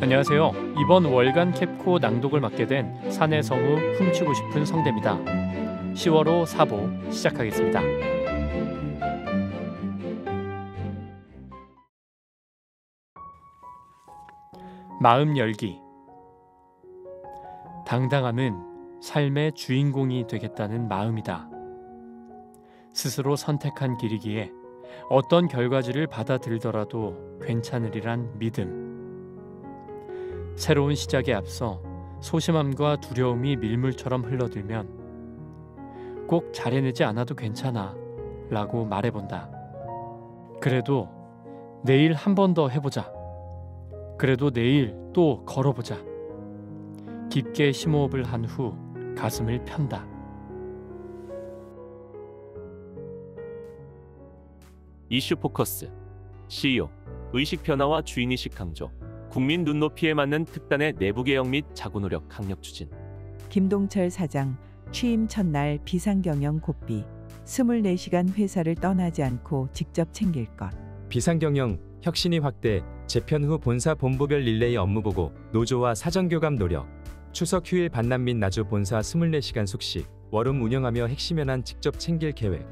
안녕하세요. 이번 월간 캡코 낭독을 맡게 된 산의 성우 훔치고 싶은 성대입니다. 10월호 4부 시작하겠습니다. 마음 열기. 당당함은 삶의 주인공이 되겠다는 마음이다. 스스로 선택한 길이기에 어떤 결과지를 받아들이더라도 괜찮으리란 믿음. 새로운 시작에 앞서 소심함과 두려움이 밀물처럼 흘러들면 꼭 잘해내지 않아도 괜찮아 라고 말해본다. 그래도 내일 한 번 더 해보자. 그래도 내일 또 걸어보자. 깊게 심호흡을 한 후 가슴을 편다. 이슈 포커스. CEO, 의식 변화와 주인의식 강조. 국민 눈높이에 맞는 특단의 내부 개혁 및 자구 노력 강력 추진. 김동철 사장 취임 첫날 비상경영 고삐. 24시간 회사를 떠나지 않고 직접 챙길 것. 비상경영 혁신이 확대. 재편 후 본사 본부별 릴레이 업무 보고. 노조와 사전교감 노력. 추석 휴일 반납 및 나주 본사 24시간 숙식. 워룸 운영하며 핵심 현안 직접 챙길 계획.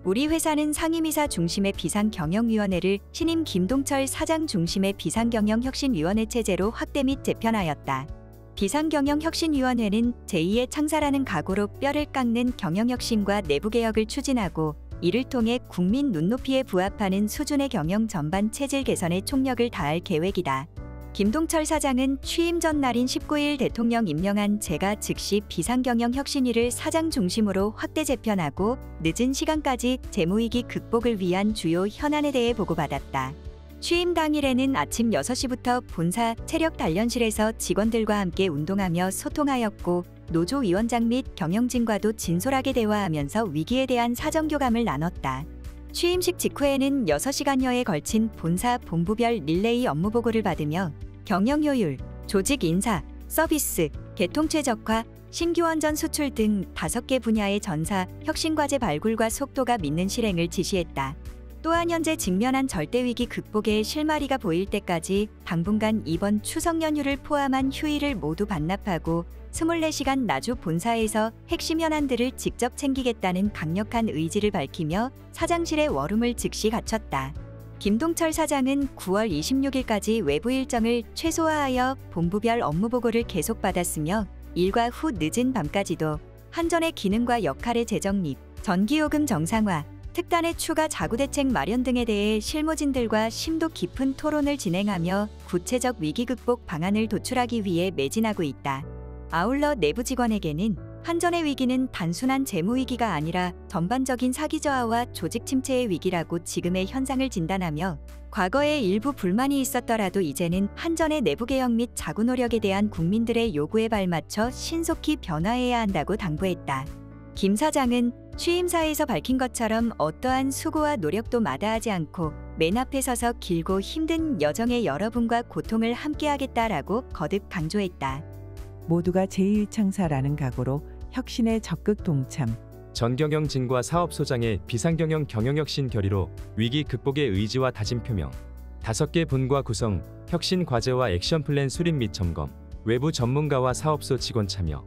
우리 회사는 상임이사 중심의 비상경영위원회를 신임 김동철 사장 중심의 비상경영혁신위원회 체제로 확대 및 재편하였다. 비상경영혁신위원회는 제2의 창사라는 각오로 뼈를 깎는 경영혁신과 내부개혁을 추진하고 이를 통해 국민 눈높이에 부합하는 수준의 경영 전반 체질 개선에 총력을 다할 계획이다. 김동철 사장은 취임 전날인 19일 대통령 임명한 제가 즉시 비상경영혁신위를 사장 중심으로 확대 재편하고 늦은 시간까지 재무위기 극복을 위한 주요 현안에 대해 보고받았다. 취임 당일에는 아침 6시부터 본사 체력 단련실에서 직원들과 함께 운동하며 소통하였고 노조위원장 및 경영진과도 진솔하게 대화하면서 위기에 대한 사정교감을 나눴다. 취임식 직후에는 6시간여에 걸친 본사 본부별 릴레이 업무 보고를 받으며 경영 효율, 조직 인사, 서비스, 개통 최적화, 신규 원전 수출 등 5개 분야의 전사 혁신과제 발굴과 속도가 믿는 실행을 지시했다. 또한 현재 직면한 절대위기 극복의 실마리가 보일 때까지 당분간 이번 추석 연휴를 포함한 휴일을 모두 반납하고 24시간 나주 본사에서 핵심 현안들을 직접 챙기겠다는 강력한 의지를 밝히며 사장실의 워룸을 즉시 갖췄다. 김동철 사장은 9월 26일까지 외부 일정을 최소화하여 본부별 업무 보고를 계속 받았으며 일과 후 늦은 밤까지도 한전의 기능과 역할의 재정립, 전기요금 정상화, 특단의 추가 자구 대책 마련 등에 대해 실무진들과 심도 깊은 토론을 진행하며 구체적 위기 극복 방안을 도출하기 위해 매진하고 있다. 아울러 내부 직원에게는 한전의 위기는 단순한 재무 위기가 아니라 전반적인 사기 저하와 조직 침체의 위기라고 지금의 현상을 진단하며 과거에 일부 불만이 있었더라도 이제는 한전의 내부 개혁 및 자구 노력에 대한 국민들의 요구에 발맞춰 신속히 변화해야 한다고 당부했다. 김 사장은 취임사에서 밝힌 것처럼 어떠한 수고와 노력도 마다하지 않고 맨 앞에 서서 길고 힘든 여정의 여러분과 고통을 함께하겠다라고 거듭 강조했다. 모두가 제1창사라는 각오로 혁신에 적극 동참. 전경영진과 사업소장의 비상경영 경영혁신 결의로 위기 극복의 의지와 다짐 표명. 5개 분과 구성, 혁신 과제와 액션 플랜 수립 및 점검. 외부 전문가와 사업소 직원 참여.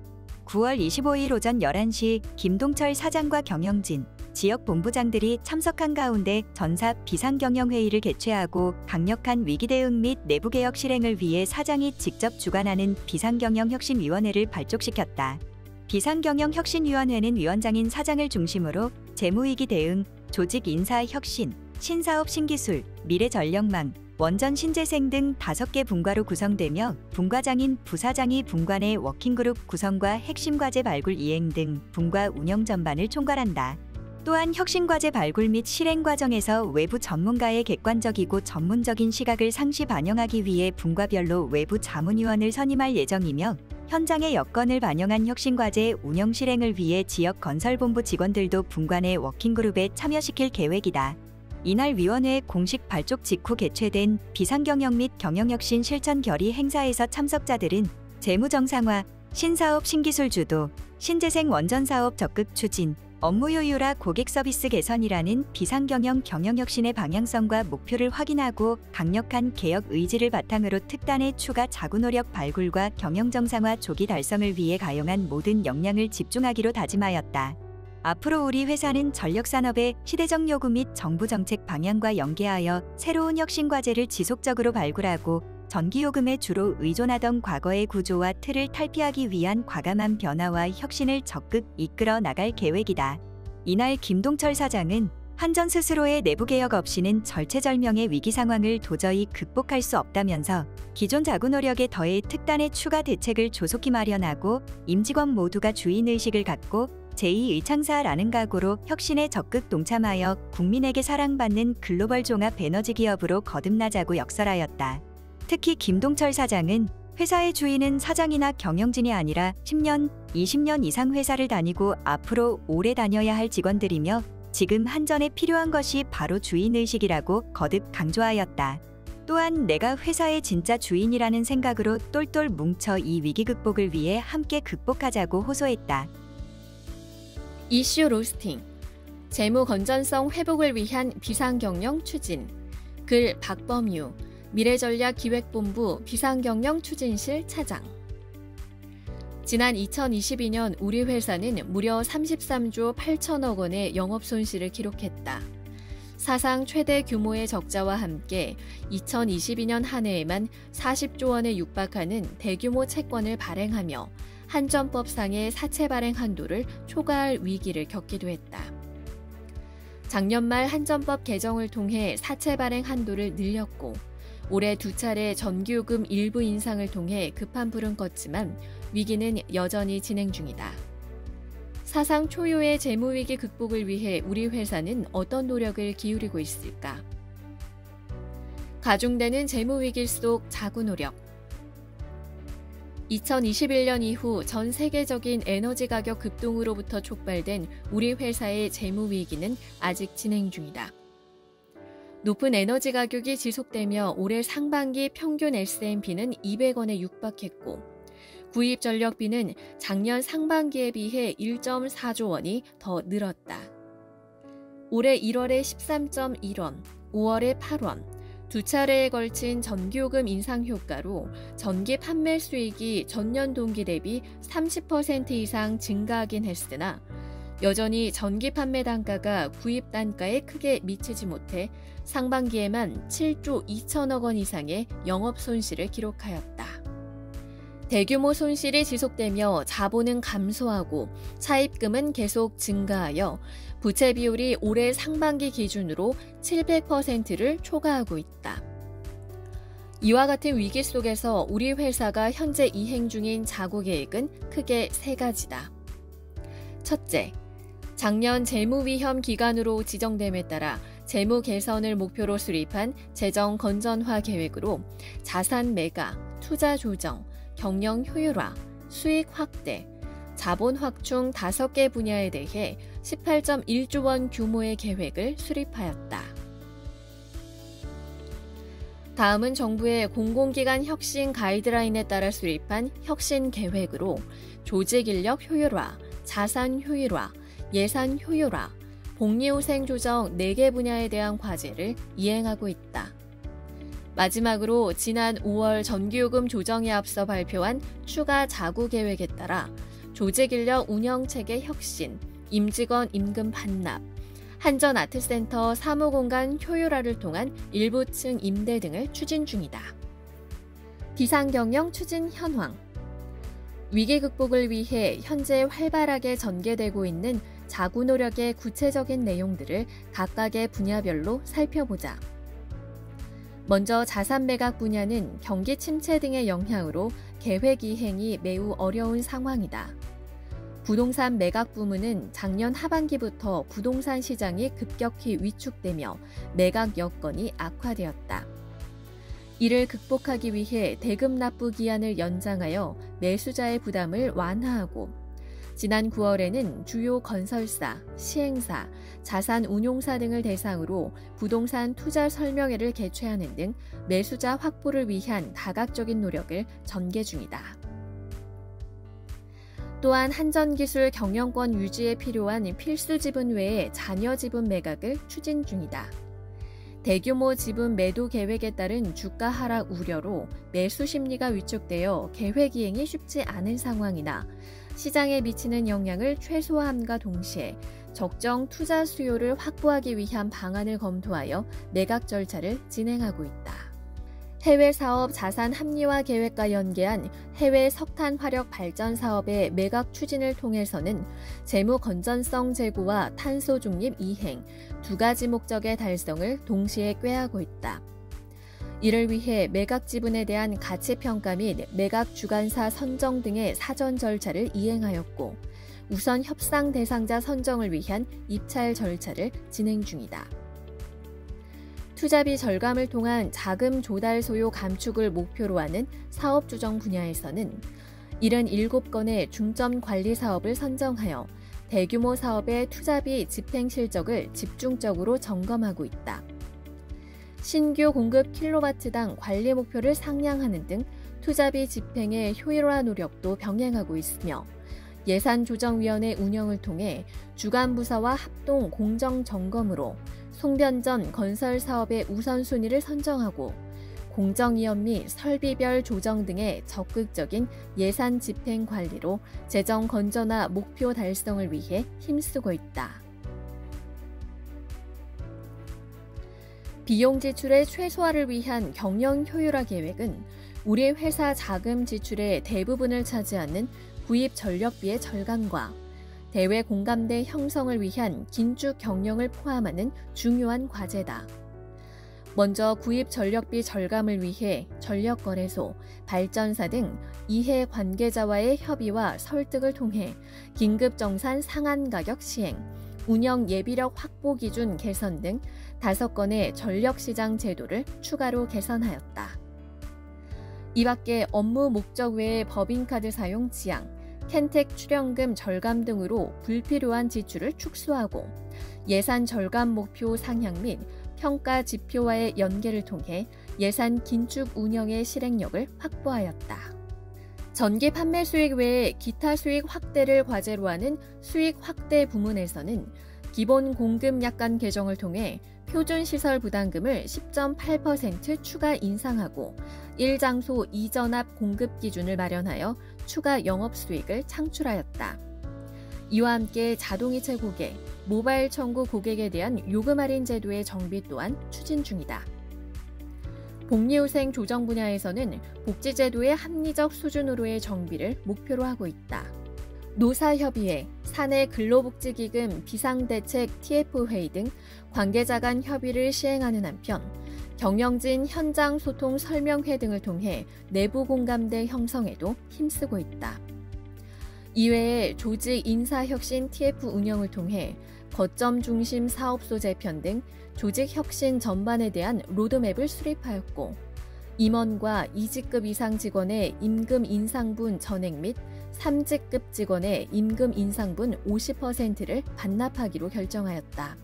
9월 25일 오전 11시 김동철 사장과 경영진, 지역 본부장들이 참석한 가운데 전사 비상경영회의를 개최하고 강력한 위기 대응 및 내부 개혁 실행을 위해 사장이 직접 주관하는 비상경영혁신위원회를 발족시켰다. 비상경영혁신위원회는 위원장인 사장을 중심으로 재무위기 대응, 조직 인사 혁신, 신사업 신기술, 미래전력망, 원전 신재생 등 5개 분과로 구성되며 분과장인 부사장이 분과 내 워킹그룹 구성과 핵심 과제 발굴 이행 등 분과 운영 전반을 총괄한다. 또한 혁신과제 발굴 및 실행 과정에서 외부 전문가의 객관적이고 전문적인 시각을 상시 반영하기 위해 분과별로 외부 자문위원을 선임할 예정이며 현장의 여건을 반영한 혁신과제 운영 실행을 위해 지역 건설본부 직원들도 분과 내 워킹그룹에 참여시킬 계획이다. 이날 위원회 공식 발족 직후 개최된 비상경영 및 경영혁신 실천 결의 행사에서 참석자들은 재무정상화, 신사업 신기술 주도, 신재생 원전사업 적극 추진, 업무 효율화 고객 서비스 개선이라는 비상경영 경영혁신의 방향성과 목표를 확인하고 강력한 개혁 의지를 바탕으로 특단의 추가 자구 노력 발굴과 경영 정상화 조기 달성을 위해 가용한 모든 역량을 집중하기로 다짐하였다. 앞으로 우리 회사는 전력산업의 시대적 요구 및 정부 정책 방향과 연계하여 새로운 혁신 과제를 지속적으로 발굴하고 전기요금에 주로 의존하던 과거의 구조와 틀을 탈피하기 위한 과감한 변화와 혁신을 적극 이끌어 나갈 계획이다. 이날 김동철 사장은 한전 스스로의 내부 개혁 없이는 절체절명의 위기 상황을 도저히 극복할 수 없다면서 기존 자구 노력에 더해 특단의 추가 대책을 조속히 마련하고 임직원 모두가 주인의식을 갖고 제2의창사라는 각오로 혁신에 적극 동참하여 국민에게 사랑받는 글로벌 종합 에너지 기업으로 거듭나자고 역설하였다. 특히 김동철 사장은 회사의 주인은 사장이나 경영진이 아니라 10년, 20년 이상 회사를 다니고 앞으로 오래 다녀야 할 직원들이며 지금 한전에 필요한 것이 바로 주인의식이라고 거듭 강조하였다. 또한 내가 회사의 진짜 주인이라는 생각으로 똘똘 뭉쳐 이 위기 극복을 위해 함께 극복하자고 호소했다. 이슈 로스팅, 재무 건전성 회복을 위한 비상경영 추진. 글 박범유, 미래전략기획본부 비상경영추진실 차장. 지난 2022년 우리 회사는 무려 33조 8천억 원의 영업손실을 기록했다. 사상 최대 규모의 적자와 함께 2022년 한 해에만 40조 원에 육박하는 대규모 채권을 발행하며 한전법상의 사채 발행 한도를 초과할 위기를 겪기도 했다. 작년 말 한전법 개정을 통해 사채 발행 한도를 늘렸고 올해 2차례 전기요금 일부 인상을 통해 급한 불은 껐지만 위기는 여전히 진행 중이다. 사상 초유의 재무위기 극복을 위해 우리 회사는 어떤 노력을 기울이고 있을까? 가중되는 재무위기 속 자구 노력. 2021년 이후 전 세계적인 에너지 가격 급등으로부터 촉발된 우리 회사의 재무위기는 아직 진행 중이다. 높은 에너지 가격이 지속되며 올해 상반기 평균 S&P는 200원에 육박했고 구입 전력비는 작년 상반기에 비해 1.4조 원이 더 늘었다. 올해 1월에 13.1원, 5월에 8원, 2차례에 걸친 전기요금 인상 효과로 전기 판매 수익이 전년 동기 대비 30% 이상 증가하긴 했으나 여전히 전기 판매 단가가 구입 단가에 크게 미치지 못해 상반기에만 7조 2천억 원 이상의 영업 손실을 기록하였다. 대규모 손실이 지속되며 자본은 감소하고 차입금은 계속 증가하여 부채 비율이 올해 상반기 기준으로 700%를 초과하고 있다. 이와 같은 위기 속에서 우리 회사가 현재 이행 중인 자구 계획은 크게 3가지다. 첫째, 작년 재무위험 기간으로 지정됨에 따라 재무 개선을 목표로 수립한 재정 건전화 계획으로 자산 매각, 투자 조정, 경영 효율화, 수익 확대, 자본 확충 5개 분야에 대해 18.1조 원 규모의 계획을 수립하였다. 다음은 정부의 공공기관 혁신 가이드라인에 따라 수립한 혁신 계획으로 조직 인력 효율화, 자산 효율화, 예산 효율화, 복리후생 조정 4개 분야에 대한 과제를 이행하고 있다. 마지막으로 지난 5월 전기요금 조정에 앞서 발표한 추가 자구 계획에 따라 조직인력 운영체계 혁신, 임직원 임금 반납, 한전아트센터 사무공간 효율화를 통한 일부층 임대 등을 추진 중이다. 비상경영 추진 현황. 위기 극복을 위해 현재 활발하게 전개되고 있는 자구 노력의 구체적인 내용들을 각각의 분야별로 살펴보자. 먼저 자산 매각 분야는 경기 침체 등의 영향으로 계획 이행이 매우 어려운 상황이다. 부동산 매각 부문은 작년 하반기부터 부동산 시장이 급격히 위축되며 매각 여건이 악화되었다. 이를 극복하기 위해 대금 납부 기한을 연장하여 매수자의 부담을 완화하고 지난 9월에는 주요 건설사, 시행사, 자산 운용사 등을 대상으로 부동산 투자 설명회를 개최하는 등 매수자 확보를 위한 다각적인 노력을 전개 중이다. 또한 한전기술 경영권 유지에 필요한 필수 지분 외에 잔여 지분 매각을 추진 중이다. 대규모 지분 매도 계획에 따른 주가 하락 우려로 매수 심리가 위축되어 계획 이행이 쉽지 않은 상황이나 시장에 미치는 영향을 최소화함과 동시에 적정 투자 수요를 확보하기 위한 방안을 검토하여 매각 절차를 진행하고 있다. 해외 사업 자산 합리화 계획과 연계한 해외 석탄 화력 발전 사업의 매각 추진을 통해서는 재무 건전성 제고와 탄소 중립 이행 두 가지 목적의 달성을 동시에 꾀하고 있다. 이를 위해 매각 지분에 대한 가치 평가 및 매각 주관사 선정 등의 사전 절차를 이행하였고, 우선 협상 대상자 선정을 위한 입찰 절차를 진행 중이다. 투자비 절감을 통한 자금 조달 소요 감축을 목표로 하는 사업 조정 분야에서는 77건의 중점 관리 사업을 선정하여 대규모 사업의 투자비 집행 실적을 집중적으로 점검하고 있다. 신규 공급 킬로와트당 관리 목표를 상향하는 등 투자비 집행의 효율화 노력도 병행하고 있으며, 예산조정위원회 운영을 통해 주간 부서와 합동 공정 점검으로 송변전 건설 사업의 우선순위를 선정하고 공정위원 및 설비별 조정 등의 적극적인 예산 집행 관리로 재정 건전화 목표 달성을 위해 힘쓰고 있다. 비용 지출의 최소화를 위한 경영 효율화 계획은 우리 회사 자금 지출의 대부분을 차지하는 구입 전력비의 절감과 대외 공감대 형성을 위한 긴축 경영을 포함하는 중요한 과제다. 먼저 구입 전력비 절감을 위해 전력거래소, 발전사 등 이해 관계자와의 협의와 설득을 통해 긴급정산 상한 가격 시행, 운영 예비력 확보 기준 개선 등 5건의 전력시장 제도를 추가로 개선하였다. 이 밖에 업무 목적 외의 법인카드 사용 지양, 캔텍 출연금 절감 등으로 불필요한 지출을 축소하고 예산 절감 목표 상향 및 평가 지표와의 연계를 통해 예산 긴축 운영의 실행력을 확보하였다. 전기 판매 수익 외에 기타 수익 확대를 과제로 하는 수익 확대 부문에서는 기본 공급 약관 개정을 통해 표준시설 부담금을 10.8% 추가 인상하고 1장소 2전압 공급 기준을 마련하여 추가 영업수익을 창출하였다. 이와 함께 자동이체 고객, 모바일 청구 고객에 대한 요금 할인 제도의 정비 또한 추진 중이다. 복리후생 조정 분야에서는 복지제도의 합리적 수준으로의 정비를 목표로 하고 있다. 노사협의회, 사내 근로복지기금 비상대책 TF회의 등 관계자 간 협의를 시행하는 한편 경영진 현장 소통 설명회 등을 통해 내부 공감대 형성에도 힘쓰고 있다. 이외에 조직 인사혁신 TF 운영을 통해 거점 중심 사업소 재편 등 조직 혁신 전반에 대한 로드맵을 수립하였고, 임원과 2직급 이상 직원의 임금 인상분 전액 및 3직급 직원의 임금 인상분 50%를 반납하기로 결정하였다.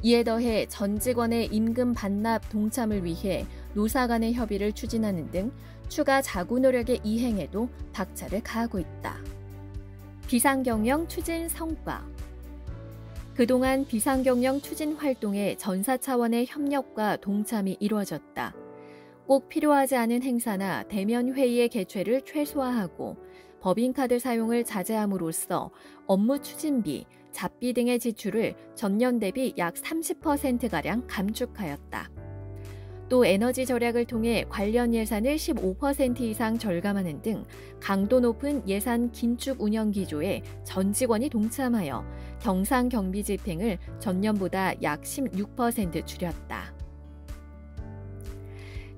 이에 더해 전 직원의 임금 반납 동참을 위해 노사 간의 협의를 추진하는 등 추가 자구 노력의 이행에도 박차를 가하고 있다. 비상경영 추진 성과. 그동안 비상경영 추진 활동에 전사 차원의 협력과 동참이 이루어졌다. 꼭 필요하지 않은 행사나 대면 회의의 개최를 최소화하고 법인카드 사용을 자제함으로써 업무 추진비, 잡비 등의 지출을 전년 대비 약 30%가량 감축하였다. 또 에너지 절약을 통해 관련 예산을 15% 이상 절감하는 등 강도 높은 예산 긴축 운영 기조에 전 직원이 동참하여 경상 경비 집행을 전년보다 약 16% 줄였다.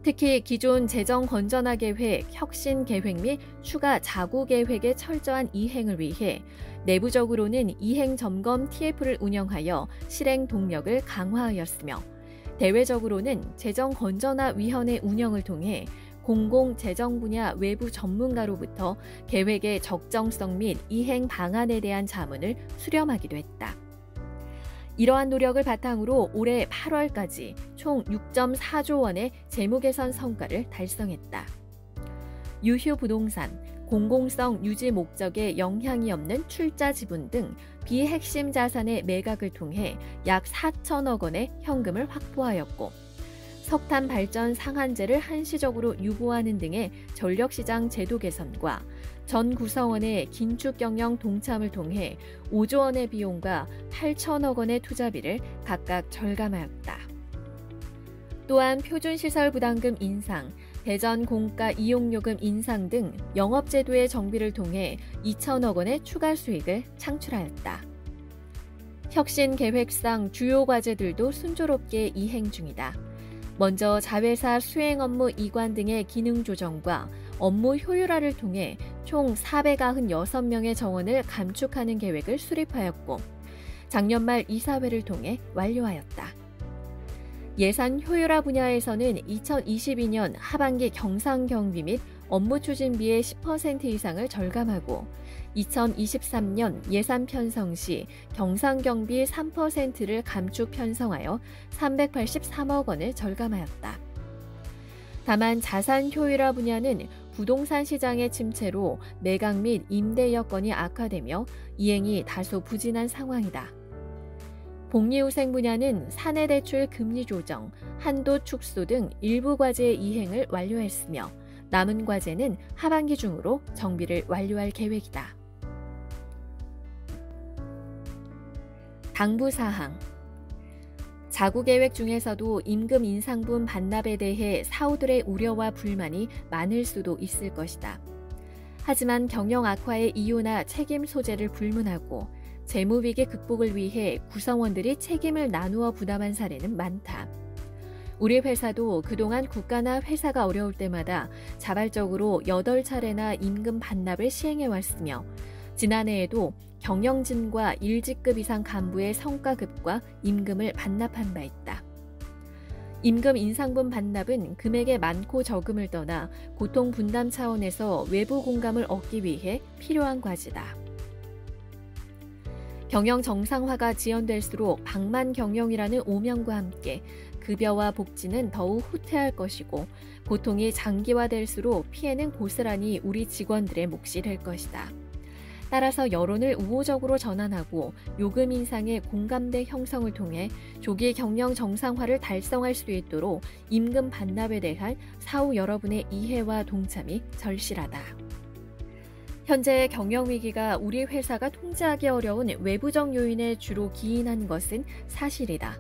특히 기존 재정 건전화 계획, 혁신 계획 및 추가 자구 계획의 철저한 이행을 위해 내부적으로는 이행 점검 TF를 운영하여 실행 동력을 강화하였으며, 대외적으로는 재정 건전화 위원회 운영을 통해 공공 재정 분야 외부 전문가로부터 계획의 적정성 및 이행 방안에 대한 자문을 수렴하기도 했다. 이러한 노력을 바탕으로 올해 8월까지 총 6.4조 원의 재무 개선 성과를 달성했다. 유휴 부동산, 공공성 유지 목적에 영향이 없는 출자 지분 등 비핵심 자산의 매각을 통해 약 4천억 원의 현금을 확보하였고, 석탄 발전 상한제를 한시적으로 유보하는 등의 전력시장 제도 개선과 전 구성원의 긴축 경영 동참을 통해 5조 원의 비용과 8천억 원의 투자비를 각각 절감하였다. 또한 표준시설 부담금 인상, 대전 공가 이용요금 인상 등 영업제도의 정비를 통해 2천억 원의 추가 수익을 창출하였다. 혁신 계획상 주요 과제들도 순조롭게 이행 중이다. 먼저 자회사 수행 업무 이관 등의 기능 조정과 업무 효율화를 통해 총 496명의 정원을 감축하는 계획을 수립하였고, 작년 말 이사회를 통해 완료하였다. 예산 효율화 분야에서는 2022년 하반기 경상경비 및 업무 추진비의 10% 이상을 절감하고, 2023년 예산 편성 시 경상경비 3%를 감축 편성하여 383억 원을 절감하였다. 다만 자산 효율화 분야는 부동산 시장의 침체로 매각 및 임대 여건이 악화되며 이행이 다소 부진한 상황이다. 복리후생 분야는 사내대출 금리 조정, 한도 축소 등 일부 과제의 이행을 완료했으며, 남은 과제는 하반기 중으로 정비를 완료할 계획이다. 당부사항. 자구계획 중에서도 임금 인상분 반납에 대해 사후들의 우려와 불만이 많을 수도 있을 것이다. 하지만 경영 악화의 이유나 책임 소재를 불문하고 재무위기 극복을 위해 구성원들이 책임을 나누어 부담한 사례는 많다. 우리 회사도 그동안 국가나 회사가 어려울 때마다 자발적으로 8차례나 임금 반납을 시행해왔으며, 지난해에도 경영진과 1직급 이상 간부의 성과급과 임금을 반납한 바 있다. 임금 인상분 반납은 금액의 많고 적음을 떠나 고통 분담 차원에서 외부 공감을 얻기 위해 필요한 과제다. 경영 정상화가 지연될수록 방만 경영이라는 오명과 함께 급여와 복지는 더욱 후퇴할 것이고, 고통이 장기화될수록 피해는 고스란히 우리 직원들의 몫이 될 것이다. 따라서 여론을 우호적으로 전환하고 요금 인상의 공감대 형성을 통해 조기 경영 정상화를 달성할 수 있도록 임금 반납에 대한 사후 여러분의 이해와 동참이 절실하다. 현재의 경영위기가 우리 회사가 통제하기 어려운 외부적 요인에 주로 기인한 것은 사실이다.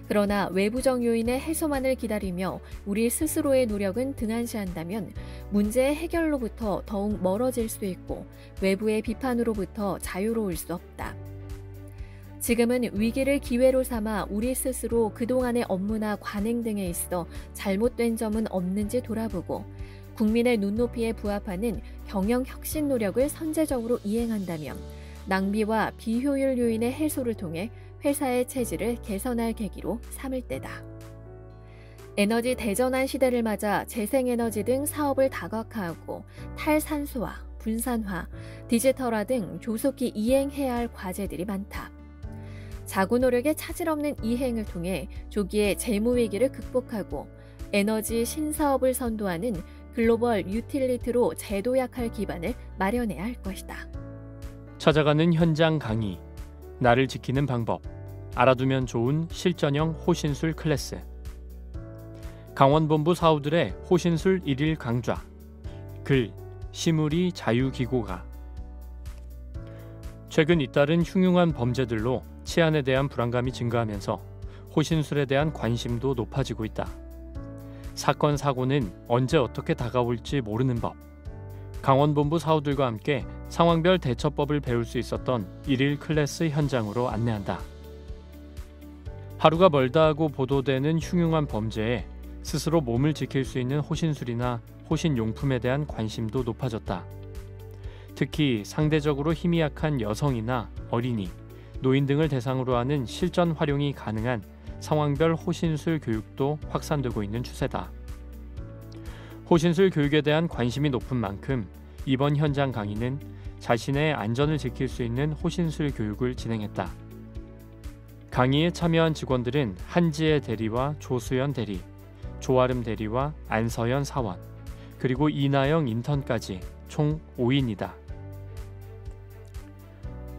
그러나 외부적 요인의 해소만을 기다리며 우리 스스로의 노력은 등한시한다면 문제의 해결로부터 더욱 멀어질 수 있고 외부의 비판으로부터 자유로울 수 없다. 지금은 위기를 기회로 삼아 우리 스스로 그동안의 업무나 관행 등에 있어 잘못된 점은 없는지 돌아보고 국민의 눈높이에 부합하는 경영 혁신 노력을 선제적으로 이행한다면 낭비와 비효율 요인의 해소를 통해 회사의 체질을 개선할 계기로 삼을 때다. 에너지 대전환 시대를 맞아 재생에너지 등 사업을 다각화하고 탈산소화, 분산화, 디지털화 등 조속히 이행해야 할 과제들이 많다. 자구 노력의 차질 없는 이행을 통해 조기에 재무위기를 극복하고 에너지 신사업을 선도하는 글로벌 유틸리티로 재도약할 기반을 마련해야 할 것이다. 찾아가는 현장 강의, 나를 지키는 방법, 알아두면 좋은 실전형 호신술 클래스. 강원본부 사우들의 호신술 1일 강좌. 글, 시무리 자유기고가. 최근 잇따른 흉흉한 범죄들로 치안에 대한 불안감이 증가하면서 호신술에 대한 관심도 높아지고 있다. 사건, 사고는 언제 어떻게 다가올지 모르는 법. 강원본부 사우들과 함께 상황별 대처법을 배울 수 있었던 1일 클래스 현장으로 안내한다. 하루가 멀다 하고 보도되는 흉흉한 범죄에 스스로 몸을 지킬 수 있는 호신술이나 호신용품에 대한 관심도 높아졌다. 특히 상대적으로 힘이 약한 여성이나 어린이, 노인 등을 대상으로 하는 실전 활용이 가능한 상황별 호신술 교육도 확산되고 있는 추세다. 호신술 교육에 대한 관심이 높은 만큼 이번 현장 강의는 자신의 안전을 지킬 수 있는 호신술 교육을 진행했다. 강의에 참여한 직원들은 한지혜 대리와 조수연 대리, 조아름 대리와 안서연 사원, 그리고 이나영 인턴까지 총 5인이다.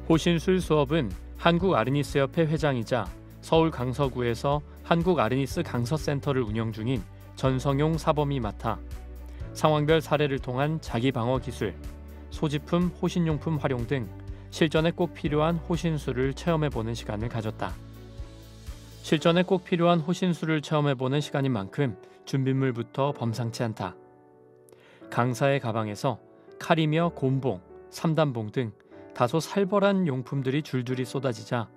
호신술 수업은 한국아르니스협회 회장이자 서울 강서구에서 한국아르니스 강서센터를 운영 중인 전성용 사범이 맡아 상황별 사례를 통한 자기방어 기술, 소지품, 호신용품 활용 등 실전에 꼭 필요한 호신술을 체험해보는 시간을 가졌다. 실전에 꼭 필요한 호신술을 체험해보는 시간인 만큼 준비물부터 범상치 않다. 강사의 가방에서 칼이며 곰봉, 삼단봉 등 다소 살벌한 용품들이 줄줄이 쏟아지자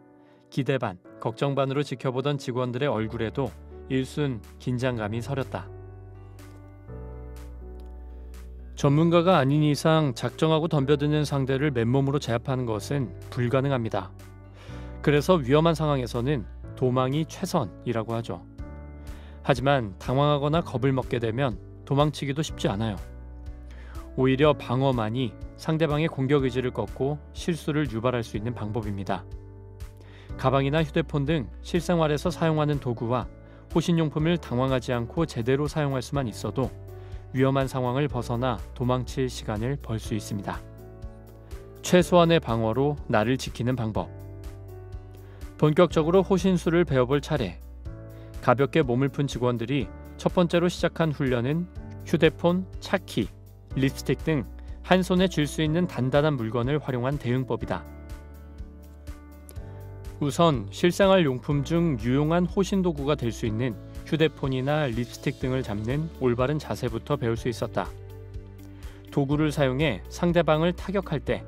기대 반, 걱정 반으로 지켜보던 직원들의 얼굴에도 일순 긴장감이 서렸다. 전문가가 아닌 이상 작정하고 덤벼드는 상대를 맨몸으로 제압하는 것은 불가능합니다. 그래서 위험한 상황에서는 도망이 최선이라고 하죠. 하지만 당황하거나 겁을 먹게 되면 도망치기도 쉽지 않아요. 오히려 방어만이 상대방의 공격 의지를 꺾고 실수를 유발할 수 있는 방법입니다. 가방이나 휴대폰 등 실생활에서 사용하는 도구와 호신용품을 당황하지 않고 제대로 사용할 수만 있어도 위험한 상황을 벗어나 도망칠 시간을 벌 수 있습니다. 최소한의 방어로 나를 지키는 방법. 본격적으로 호신술을 배워볼 차례. 가볍게 몸을 푼 직원들이 첫 번째로 시작한 훈련은 휴대폰, 차키, 립스틱 등 한 손에 쥘 수 있는 단단한 물건을 활용한 대응법이다. 우선 실생활 용품 중 유용한 호신 도구가 될 수 있는 휴대폰이나 립스틱 등을 잡는 올바른 자세부터 배울 수 있었다. 도구를 사용해 상대방을 타격할 때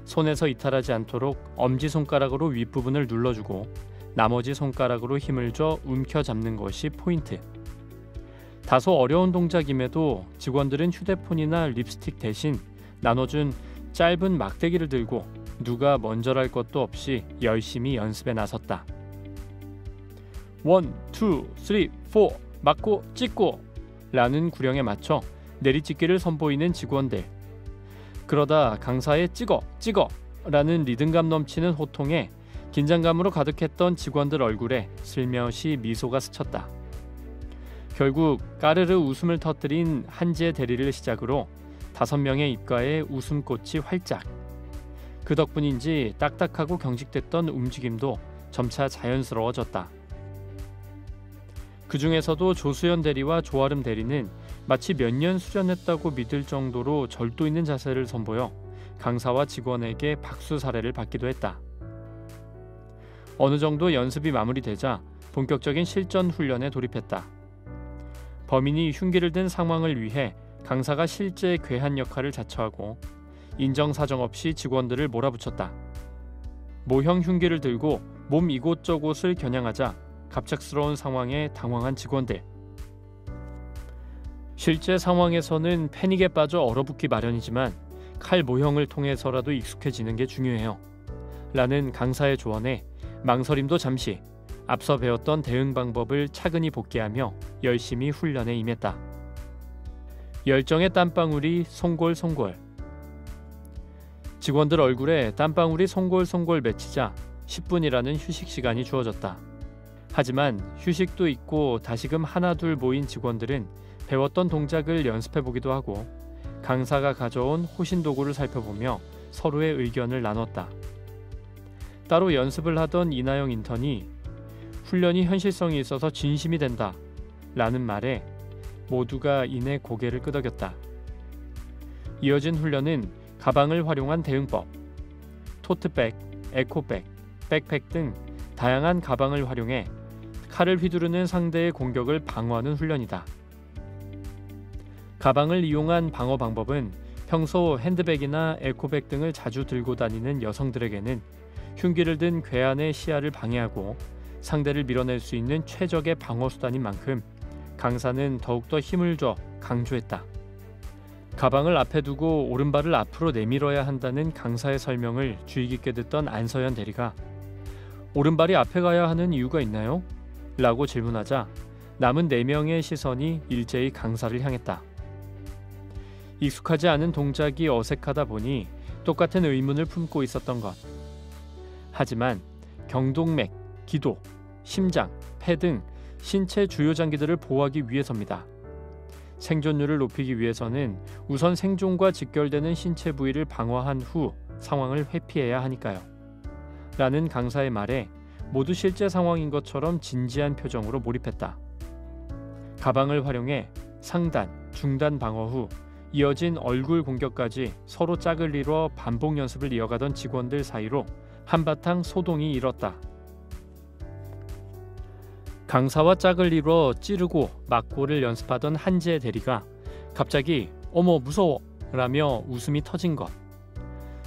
손에서 이탈하지 않도록 엄지손가락으로 윗부분을 눌러주고 나머지 손가락으로 힘을 줘 움켜잡는 것이 포인트. 다소 어려운 동작임에도 직원들은 휴대폰이나 립스틱 대신 나눠준 짧은 막대기를 들고 누가 먼저랄 것도 없이 열심히 연습에 나섰다. 1, 2, 3, 4 맞고 찍고 라는 구령에 맞춰 내리찍기를 선보이는 직원들. 그러다 강사의 찍어 라는 리듬감 넘치는 호통에 긴장감으로 가득했던 직원들 얼굴에 슬며시 미소가 스쳤다. 결국 까르르 웃음을 터뜨린 한지의 대리를 시작으로 5명의 입가에 웃음꽃이 활짝. 그 덕분인지 딱딱하고 경직됐던 움직임도 점차 자연스러워졌다. 그 중에서도 조수연 대리와 조아름 대리는 마치 몇 년 수련했다고 믿을 정도로 절도 있는 자세를 선보여 강사와 직원에게 박수 사례를 받기도 했다. 어느 정도 연습이 마무리되자 본격적인 실전 훈련에 돌입했다. 범인이 흉기를 든 상황을 위해 강사가 실제 괴한 역할을 자처하고 인정사정 없이 직원들을 몰아붙였다. 모형 흉기를 들고 몸 이곳저곳을 겨냥하자 갑작스러운 상황에 당황한 직원들. 실제 상황에서는 패닉에 빠져 얼어붙기 마련이지만 칼 모형을 통해서라도 익숙해지는 게 중요해요. 라는 강사의 조언에 망설임도 잠시, 앞서 배웠던 대응 방법을 차근히 복기하며 열심히 훈련에 임했다. 열정의 땀방울이 송골송골. 직원들 얼굴에 땀방울이 송골송골 맺히자 10분이라는 휴식 시간이 주어졌다. 하지만 휴식도 있고 다시금 하나둘 모인 직원들은 배웠던 동작을 연습해보기도 하고 강사가 가져온 호신 도구를 살펴보며 서로의 의견을 나눴다. 따로 연습을 하던 이나영 인턴이 훈련이 현실성이 있어서 진심이 된다 라는 말에 모두가 이내 고개를 끄덕였다. 이어진 훈련은 가방을 활용한 대응법, 토트백, 에코백, 백팩 등 다양한 가방을 활용해 칼을 휘두르는 상대의 공격을 방어하는 훈련이다. 가방을 이용한 방어 방법은 평소 핸드백이나 에코백 등을 자주 들고 다니는 여성들에게는 흉기를 든 괴한의 시야를 방해하고 상대를 밀어낼 수 있는 최적의 방어 수단인 만큼 강사는 더욱더 힘을 줘 강조했다. 가방을 앞에 두고 오른발을 앞으로 내밀어야 한다는 강사의 설명을 주의 깊게 듣던 안서연 대리가 오른발이 앞에 가야 하는 이유가 있나요? 라고 질문하자 남은 4명의 시선이 일제히 강사를 향했다. 익숙하지 않은 동작이 어색하다 보니 똑같은 의문을 품고 있었던 것. 하지만 경동맥, 기도, 심장, 폐 등 신체 주요 장기들을 보호하기 위해서입니다. 생존율을 높이기 위해서는 우선 생존과 직결되는 신체 부위를 방어한 후 상황을 회피해야 하니까요. 라는 강사의 말에 모두 실제 상황인 것처럼 진지한 표정으로 몰입했다. 가방을 활용해 상단, 중단 방어 후 이어진 얼굴 공격까지 서로 짝을 이뤄 반복 연습을 이어가던 직원들 사이로 한바탕 소동이 일었다. 강사와 짝을 이뤄 찌르고 맞고를 연습하던 한지의 대리가 갑자기 어머 무서워 라며 웃음이 터진 것.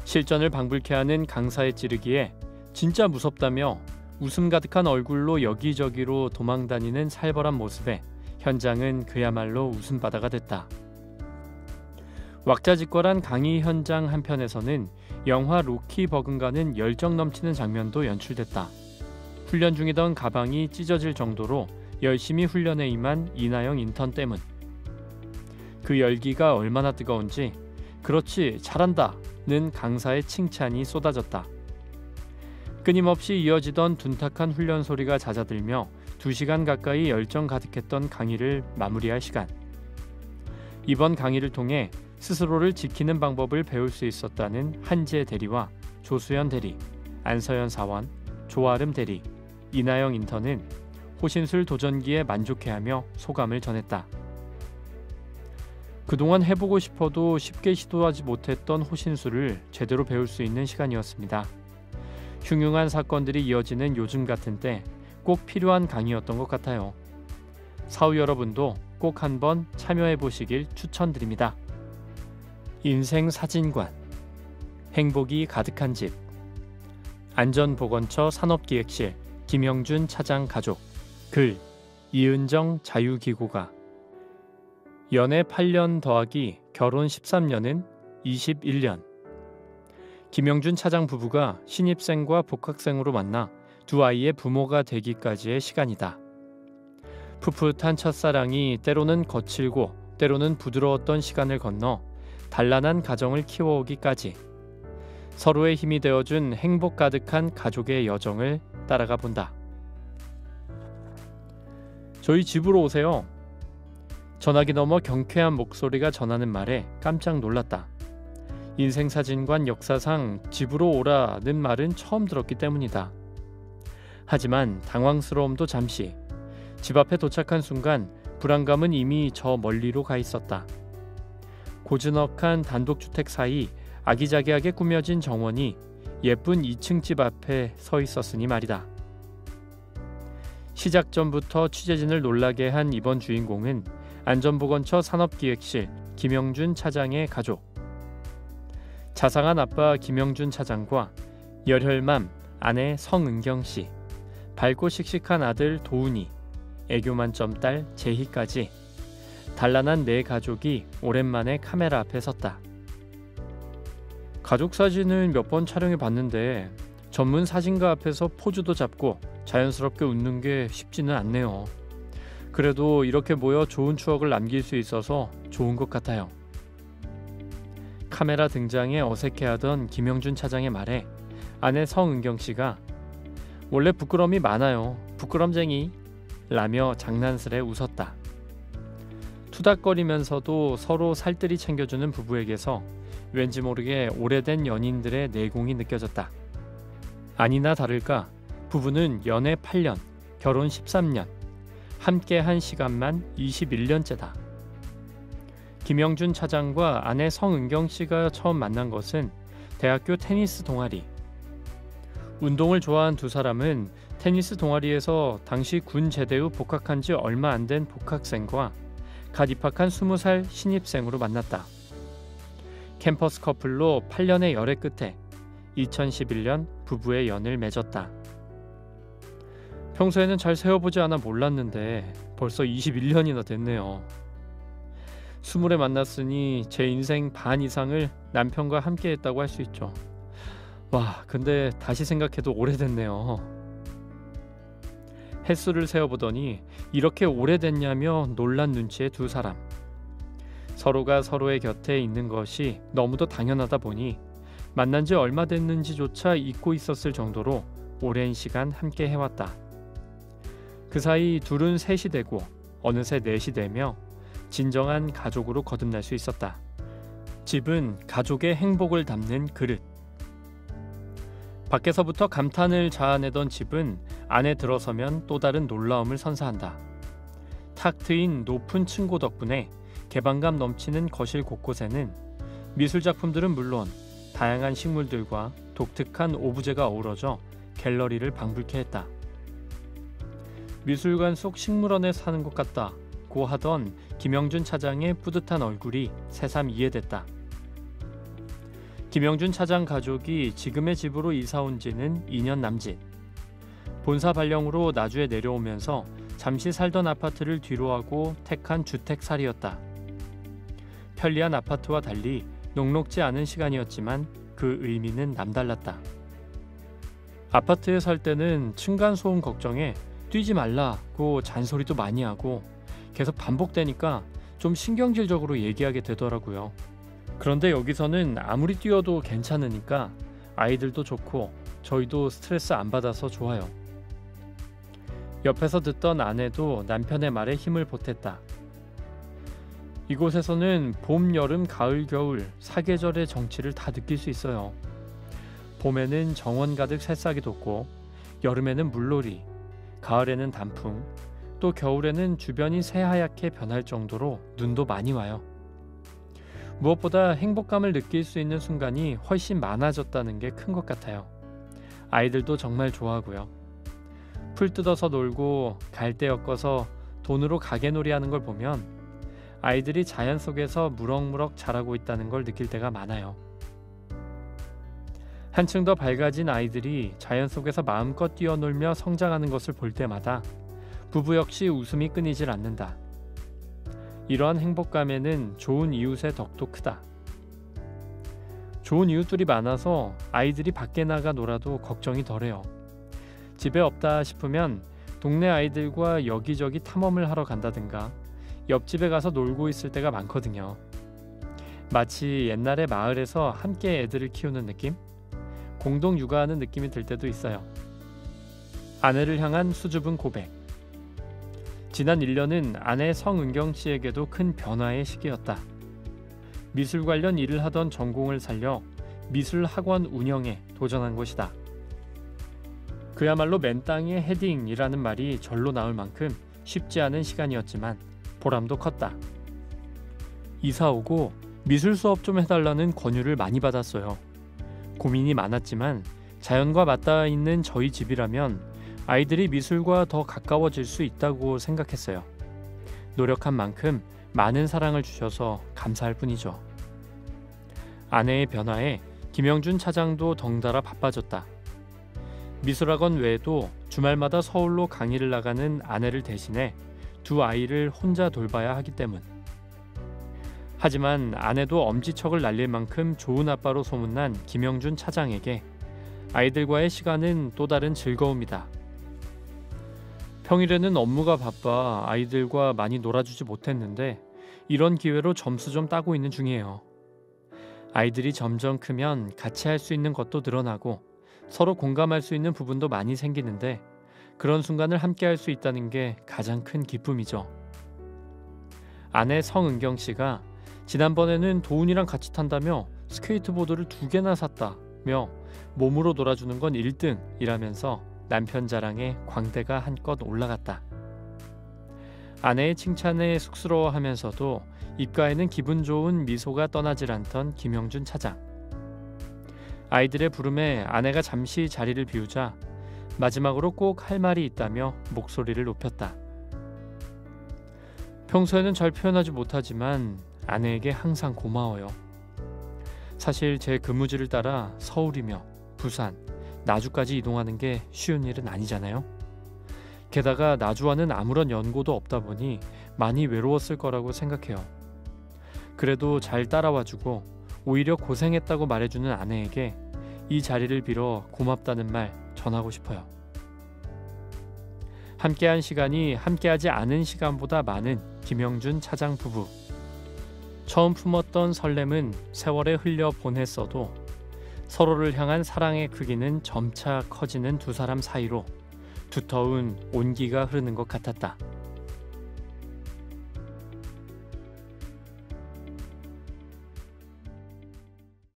실전을 방불케 하는 강사의 찌르기에 진짜 무섭다며 웃음 가득한 얼굴로 여기저기로 도망다니는 살벌한 모습에 현장은 그야말로 웃음바다가 됐다. 왁자지껄한 강의 현장 한편에서는 영화 로키 버금가는 열정 넘치는 장면도 연출됐다. 훈련 중이던 가방이 찢어질 정도로 열심히 훈련에 임한 이나영 인턴 때문. 그 열기가 얼마나 뜨거운지 그렇지 잘한다는 강사의 칭찬이 쏟아졌다. 끊임없이 이어지던 둔탁한 훈련 소리가 잦아들며 2시간 가까이 열정 가득했던 강의를 마무리할 시간. 이번 강의를 통해 스스로를 지키는 방법을 배울 수 있었다는 한지의 대리와 조수연 대리, 안서연 사원, 조아름 대리, 이나영 인턴은 호신술 도전기에 만족해하며 소감을 전했다. 그동안 해보고 싶어도 쉽게 시도하지 못했던 호신술을 제대로 배울 수 있는 시간이었습니다. 흉흉한 사건들이 이어지는 요즘 같은 때 꼭 필요한 강의였던 것 같아요. 사후 여러분도 꼭 한번 참여해 보시길 추천드립니다. 인생 사진관, 행복이 가득한 집, 안전보건처 산업기획실, 김영준 차장 가족, 글, 이은정 자유기고가. 연애 8년 더하기 결혼 13년은 21년. 김영준 차장 부부가 신입생과 복학생으로 만나 두 아이의 부모가 되기까지의 시간이다. 풋풋한 첫사랑이 때로는 거칠고 때로는 부드러웠던 시간을 건너 단란한 가정을 키워오기까지 서로의 힘이 되어준 행복 가득한 가족의 여정을 따라가 본다. 저희 집으로 오세요. 전화기 너머 경쾌한 목소리가 전하는 말에 깜짝 놀랐다. 인생사진관 역사상 집으로 오라는 말은 처음 들었기 때문이다. 하지만 당황스러움도 잠시. 집 앞에 도착한 순간 불안감은 이미 저 멀리로 가 있었다. 고즈넉한 단독주택 사이 아기자기하게 꾸며진 정원이 예쁜 2층 집 앞에 서 있었으니 말이다. 시작 전부터 취재진을 놀라게 한 이번 주인공은 안전보건처 산업기획실 김영준 차장의 가족. 자상한 아빠 김영준 차장과 열혈맘 아내 성은경 씨, 밝고 씩씩한 아들 도훈이, 애교 만점 딸 재희까지 단란한 네 가족이 오랜만에 카메라 앞에 섰다. 가족 사진을 몇 번 촬영해 봤는데 전문 사진가 앞에서 포즈도 잡고 자연스럽게 웃는 게 쉽지는 않네요. 그래도 이렇게 모여 좋은 추억을 남길 수 있어서 좋은 것 같아요. 카메라 등장에 어색해하던 김영준 차장의 말에 아내 성은경 씨가 원래 부끄러움이 많아요. 부끄럼쟁이 라며 장난스레 웃었다. 투닥거리면서도 서로 살뜰히 챙겨주는 부부에게서 왠지 모르게 오래된 연인들의 내공이 느껴졌다. 아니나 다를까 부부는 연애 8년, 결혼 13년, 함께한 시간만 21년째다. 김영준 차장과 아내 성은경 씨가 처음 만난 것은 대학교 테니스 동아리. 운동을 좋아한 두 사람은 테니스 동아리에서 당시 군 제대 후 복학한 지 얼마 안 된 복학생과 갓 입학한 20살 신입생으로 만났다. 캠퍼스 커플로 8년의 열애 끝에 2011년 부부의 연을 맺었다. 평소에는 잘 세워보지 않아 몰랐는데 벌써 21년이나 됐네요. 20에 만났으니 제 인생 반 이상을 남편과 함께 했다고 할 수 있죠. 와, 근데 다시 생각해도 오래됐네요. 횟수를 세어보더니 이렇게 오래됐냐며 놀란 눈치의 두 사람. 서로가 서로의 곁에 있는 것이 너무도 당연하다 보니 만난 지 얼마 됐는지조차 잊고 있었을 정도로 오랜 시간 함께 해왔다. 그 사이 둘은 셋이 되고 어느새 넷이 되며 진정한 가족으로 거듭날 수 있었다. 집은 가족의 행복을 담는 그릇. 밖에서부터 감탄을 자아내던 집은 안에 들어서면 또 다른 놀라움을 선사한다. 탁 트인 높은 층고 덕분에 개방감 넘치는 거실 곳곳에는 미술작품들은 물론 다양한 식물들과 독특한 오브제가 어우러져 갤러리를 방불케 했다. 미술관 속 식물원에 사는 것 같다고 하던 김영준 차장의 뿌듯한 얼굴이 새삼 이해됐다. 김영준 차장 가족이 지금의 집으로 이사 온 지는 2년 남짓. 본사 발령으로 나주에 내려오면서 잠시 살던 아파트를 뒤로하고 택한 주택살이였다. 편리한 아파트와 달리 녹록지 않은 시간이었지만 그 의미는 남달랐다. 아파트에 살 때는 층간소음 걱정에 뛰지 말라고 잔소리도 많이 하고 계속 반복되니까 좀 신경질적으로 얘기하게 되더라고요. 그런데 여기서는 아무리 뛰어도 괜찮으니까 아이들도 좋고 저희도 스트레스 안 받아서 좋아요. 옆에서 듣던 아내도 남편의 말에 힘을 보탰다. 이곳에서는 봄, 여름, 가을, 겨울 4계절의 정취를 다 느낄 수 있어요. 봄에는 정원 가득 새싹이 돋고 여름에는 물놀이, 가을에는 단풍, 또 겨울에는 주변이 새하얗게 변할 정도로 눈도 많이 와요. 무엇보다 행복감을 느낄 수 있는 순간이 훨씬 많아졌다는 게 큰 것 같아요. 아이들도 정말 좋아하고요. 풀 뜯어서 놀고 갈대 엮어서 돈으로 가게놀이 하는 걸 보면 아이들이 자연 속에서 무럭무럭 자라고 있다는 걸 느낄 때가 많아요. 한층 더 밝아진 아이들이 자연 속에서 마음껏 뛰어놀며 성장하는 것을 볼 때마다 부부 역시 웃음이 끊이질 않는다. 이러한 행복감에는 좋은 이웃의 덕도 크다. 좋은 이웃들이 많아서 아이들이 밖에 나가 놀아도 걱정이 덜해요. 집에 없다 싶으면 동네 아이들과 여기저기 탐험을 하러 간다든가 옆집에 가서 놀고 있을 때가 많거든요. 마치 옛날에 마을에서 함께 애들을 키우는 느낌? 공동 육아하는 느낌이 들 때도 있어요. 아내를 향한 수줍은 고백. 지난 1년은 아내 성은경 씨에게도 큰 변화의 시기였다. 미술 관련 일을 하던 전공을 살려 미술 학원 운영에 도전한 것이다. 그야말로 맨땅에 헤딩이라는 말이 절로 나올 만큼 쉽지 않은 시간이었지만 보람도 컸다. 이사 오고 미술 수업 좀 해달라는 권유를 많이 받았어요. 고민이 많았지만 자연과 맞닿아 있는 저희 집이라면 아이들이 미술과 더 가까워질 수 있다고 생각했어요. 노력한 만큼 많은 사랑을 주셔서 감사할 뿐이죠. 아내의 변화에 김영준 차장도 덩달아 바빠졌다. 미술학원 외에도 주말마다 서울로 강의를 나가는 아내를 대신해 두 아이를 혼자 돌봐야 하기 때문. 하지만 아내도 엄지척을 날릴 만큼 좋은 아빠로 소문난 김영준 차장에게 아이들과의 시간은 또 다른 즐거움이다. 평일에는 업무가 바빠 아이들과 많이 놀아주지 못했는데 이런 기회로 점수 좀 따고 있는 중이에요. 아이들이 점점 크면 같이 할 수 있는 것도 늘어나고 서로 공감할 수 있는 부분도 많이 생기는데 그런 순간을 함께 할 수 있다는 게 가장 큰 기쁨이죠. 아내 성은경 씨가 지난번에는 도훈이랑 같이 탄다며 스케이트보드를 2개나 샀다며 몸으로 놀아주는 건 1등이라면서 남편 자랑에 광대가 한껏 올라갔다. 아내의 칭찬에 쑥스러워하면서도 입가에는 기분 좋은 미소가 떠나질 않던 김영준 차장. 아이들의 부름에 아내가 잠시 자리를 비우자 마지막으로 꼭 할 말이 있다며 목소리를 높였다. 평소에는 잘 표현하지 못하지만 아내에게 항상 고마워요. 사실 제 근무지를 따라 서울이며 부산, 나주까지 이동하는 게 쉬운 일은 아니잖아요. 게다가 나주와는 아무런 연고도 없다 보니 많이 외로웠을 거라고 생각해요. 그래도 잘 따라와주고 오히려 고생했다고 말해주는 아내에게 이 자리를 빌어 고맙다는 말 전하고 싶어요. 함께한 시간이 함께하지 않은 시간보다 많은 김영준 차장 부부. 처음 품었던 설렘은 세월에 흘려 보냈어도 서로를 향한 사랑의 크기는 점차 커지는 두 사람 사이로 두터운 온기가 흐르는 것 같았다.